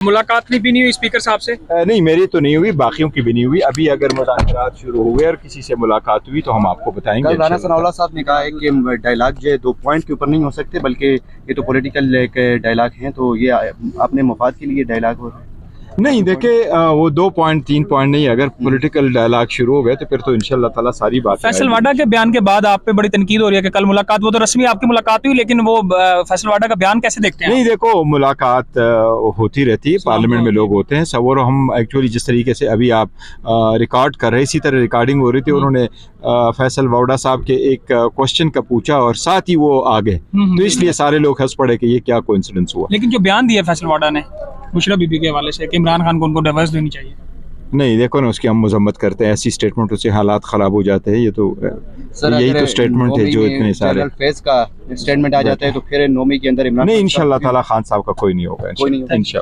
मुलाकात भी नहीं हुई स्पीकर साहब से? नहीं, मेरी तो नहीं हुई, बाकियों की भी नहीं हुई। अभी अगर मुज़ाकरात शुरू हुए और किसी से मुलाकात हुई तो हम आपको बताएंगे। कल राना सनाउल्लाह साहब ने कहा है कि डायलॉग जो है 2 पॉइंट के ऊपर नहीं हो सकते, बल्कि ये तो पॉलिटिकल डायलॉग हैं, तो ये अपने मफाद के लिए डायलॉग हो रहा है। नहीं, देखे वो 2 पॉइंट 3 पॉइंट नहीं, अगर पॉलिटिकल डायलॉग शुरू हो गए तो फिर तो इंशाल्लाह ताला सारी बात। फैसल वाडा के बयान के बाद आप पे बड़ी तनकीद हो रही है कि कल मुलाकात, वो तो रस्मी आपकी मुलाकात हुई, लेकिन वो फैसल वाडा का बयान कैसे देखते हैं? नहीं, देखो मुलाकात होती रहती है, पार्लियामेंट में लोग होते हैं सब, और हम एक्चुअली जिस तरीके से अभी आप रिकॉर्ड कर रहे, इसी तरह रिकॉर्डिंग हो रही थी। उन्होंने फैसल वाडा साहब के एक क्वेश्चन का पूछा और साथ ही वो आ गए, तो इसलिए सारे लोग हंस पड़े कि ये क्या कोइंसिडेंस हुआ। लेकिन जो बयान दिया फैसल वाडा ने मुशर्रफ बीबी के हवाले से कि इमरान खान को उनको डिवोर्स देनी चाहिए, नहीं, देखो ना, उसकी हम मजम्मत करते हैं, ऐसी स्टेटमेंट से हालात ख़राब हो जाते हैं। ये तो यही तो स्टेटमेंट है जो इतने सारे फेस का स्टेटमेंट आ जाता है, तो फिर नौमी के अंदर इमरान नहीं, इंशाल्लाह ताला खान साहब का कोई नहीं होगा, कोई नहीं होगा। इंशाल्लाह।